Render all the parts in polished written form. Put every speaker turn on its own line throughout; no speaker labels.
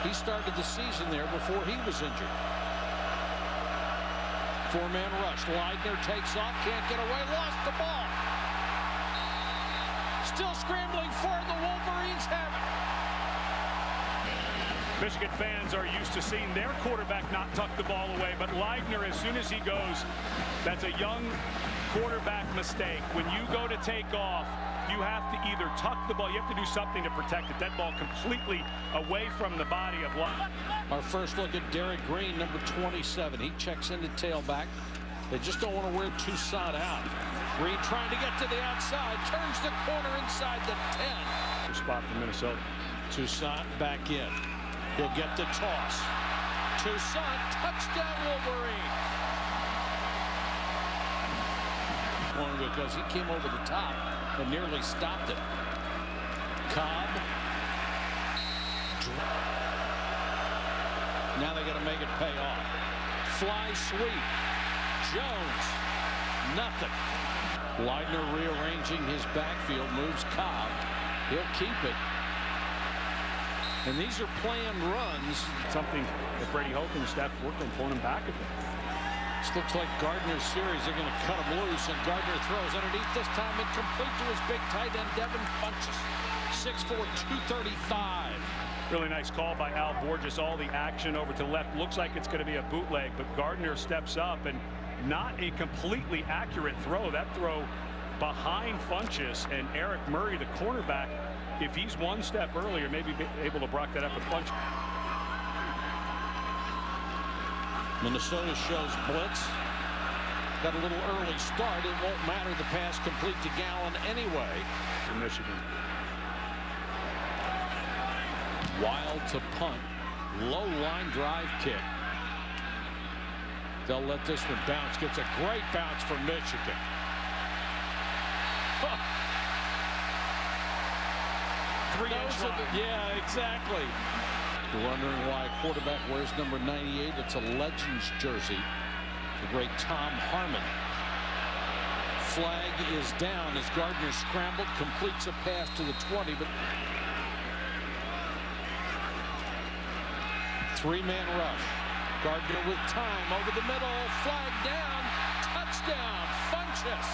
He started the season there before he was injured. Four-man rush. Leidner takes off, can't get away, lost the ball. Still scrambling for it. The Wolverines have it.
Michigan fans are used to seeing their quarterback not tuck the ball away, but Leidner, as soon as he goes, that's a young quarterback mistake. When you go to take off, you have to either tuck the ball, you have to do something to protect it. That ball completely away from the body of Leidner.
Our first look at Derek Green, number 27. He checks into tailback. They just don't want to wear Toussaint out. Green trying to get to the outside, turns the corner inside the 10.
Spot for Minnesota.
Toussaint back in. He'll get the toss. Toussaint, touchdown Wolverine. Because he came over the top and nearly stopped it. Cobb. Now they got to make it pay off. Fly sweep. Jones. Nothing. Leidner rearranging his backfield, moves Cobb. He'll keep it. And these are planned runs.
Something that Brady Hoke and staff worked on, pulling him back a bit.
This looks like Gardner's series. They're going to cut him loose, and Gardner throws underneath this time, incomplete to his big tight end, Devin Funchess. 6'4", 235.
Really nice call by Al Borges. All the action over to the left. Looks like it's going to be a bootleg, but Gardner steps up, and not a completely accurate throw. That throw behind Funchess, and Eric Murray, the cornerback, if he's one step earlier, maybe be able to block that up with Funchess.
Minnesota shows blitz. Got a little early start. It won't matter. The pass complete to Gallen anyway.
For Michigan.
Wild to punt. Low line drive kick. They'll let this one bounce. Gets a great bounce for Michigan. Huh.
3-inch line.
Yeah, exactly. You're wondering why a quarterback wears number 98. It's a Legends jersey. The great Tom Harmon. Flag is down as Gardner scrambled, completes a pass to the 20, but three-man rush. Gardner with time over the middle, flag down, touchdown, Funchess.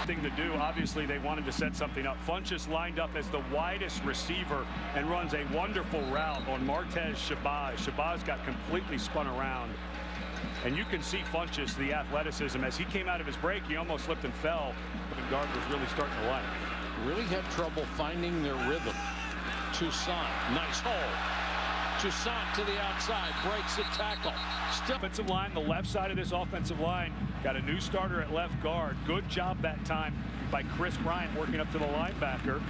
Thing to do. Obviously, they wanted to set something up. Funchess lined up as the widest receiver and runs a wonderful route on Martez Shabazz. Shabazz got completely spun around. And you can see Funchess, the athleticism. As he came out of his break, he almost slipped and fell. And Gardner's really starting to like.
Really had trouble finding their rhythm. Toussaint, nice hole. Toussaint to the outside, breaks the tackle. Still
offensive line, the left side of this offensive line, got a new starter at left guard. Good job that time by Chris Bryant working up to the linebacker.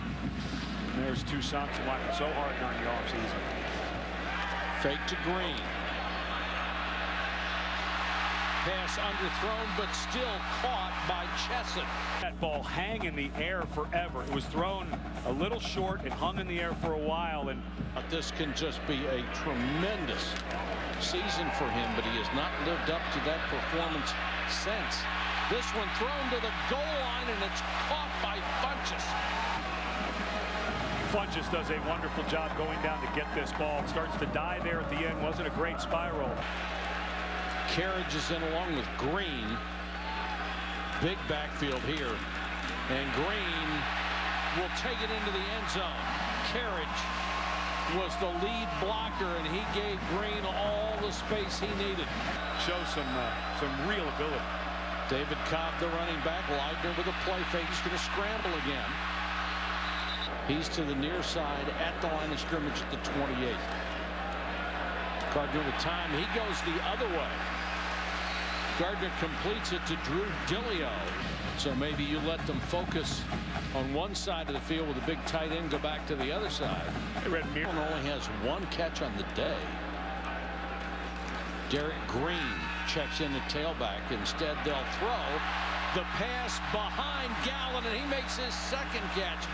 And there's Toussaint working so hard during the offseason.
Fake to Green. Pass underthrown, but still caught by Chesson.
That ball hang in the air forever. It was thrown a little short. It hung in the air for a while. And
this can just be a tremendous season for him, but he has not lived up to that performance since. This one thrown to the goal line, and it's caught by Funchess.
Funchess does a wonderful job going down to get this ball. It starts to die there at the end. Wasn't a great spiral.
Carriage is in along with Green. Big backfield here. And Green will take it into the end zone. Carriage was the lead blocker, and he gave Green all the space he needed.
Shows some real ability.
David Cobb, the running back. Leidner with a play fake. He's going to scramble again. He's to the near side at the line of scrimmage at the 28. Gardner with time. He goes the other way. Gardner completes it to Drew Dillio. So maybe you let them focus on one side of the field with a big tight end, go back to the other side. Allen only has one catch on the day. Derek Green checks in the tailback. Instead, they'll throw the pass behind Gallen, and he makes his second catch.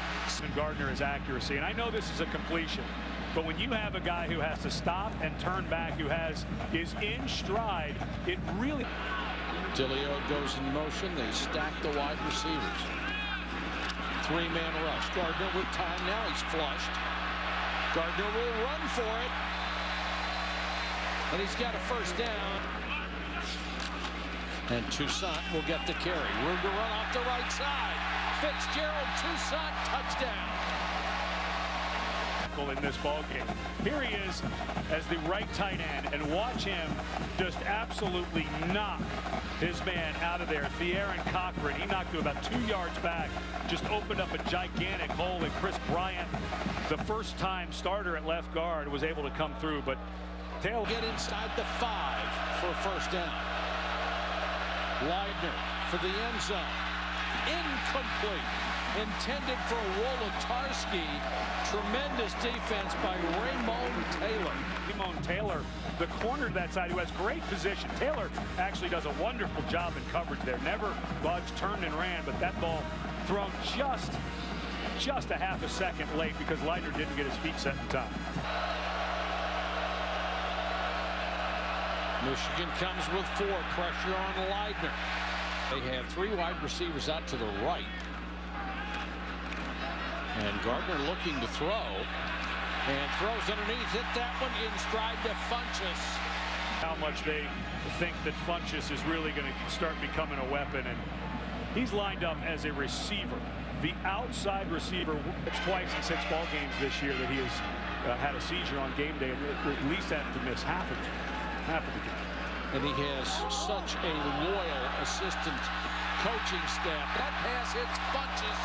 And Gardner's accuracy, and I know this is a completion, but when you have a guy who has to stop and turn back, who is in stride, it really.
Dillio goes in motion. They stack the wide receivers. Three-man rush. Gardner with time now. He's flushed. Gardner will run for it. And he's got a first down. And Toussaint will get the carry. Room to run off the right side. Fitzgerald, Toussaint, touchdown.
In this ball game. Here he is as the right tight end, and watch him just absolutely knock his man out of there. Thearon Cochran, he knocked him about 2 yards back, just opened up a gigantic hole, and Chris Bryant, the first-time starter at left guard, was able to come through, but Taylor
get inside the 5 for a first down. Leidner for the end zone. Incomplete. Intended for Wolotarski. Tremendous defense by Ramon Taylor.
Ramon Taylor, the corner to that side, who has great position. Taylor actually does a wonderful job in coverage there. Never budged, turned and ran, but that ball thrown just a half a second late because Leidner didn't get his feet set in time.
Michigan comes with 4. Pressure on Leidner. They have 3 wide receivers out to the right. And Gardner looking to throw. And throws underneath. Hit that one in stride to Funchess.
How much they think that Funchess is really going to start becoming a weapon. And he's lined up as a receiver. The outside receiver. It's twice in 6 ball games this year that he has had a seizure on game day. And at least had to miss half of the game.
And he has such a loyal assistant coaching staff. That pass hits Funchess.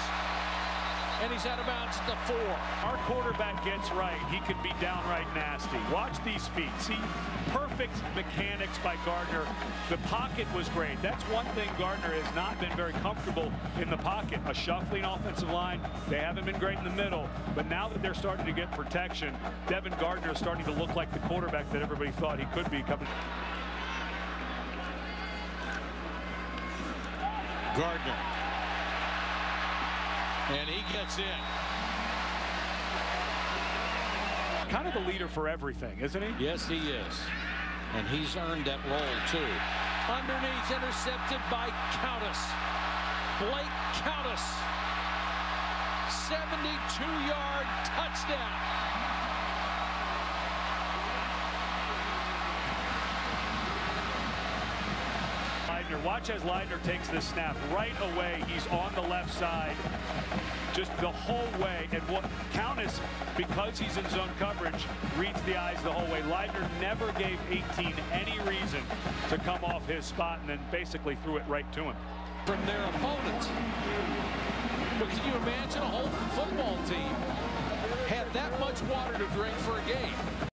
And he's out of bounds at the 4.
Our quarterback gets right. He could be downright nasty. Watch these feet. See, perfect mechanics by Gardner. The pocket was great. That's one thing Gardner has not been very comfortable in the pocket. A shuffling offensive line. They haven't been great in the middle. But now that they're starting to get protection, Devin Gardner is starting to look like the quarterback that everybody thought he could be coming.
Gardner. And he gets in.
Kind of the leader for everything, isn't he?
Yes, he is. And he's earned that role, too. Underneath, intercepted by Countess. Blake Countess. 72-yard touchdown.
Watch as Leidner takes this snap. Right away, he's on the left side just the whole way. And what Countess, because he's in zone coverage, reads the eyes the whole way. Leidner never gave 18 any reason to come off his spot and then basically threw it right to him.
From their opponents. But can you imagine a whole football team had that much water to drink for a game?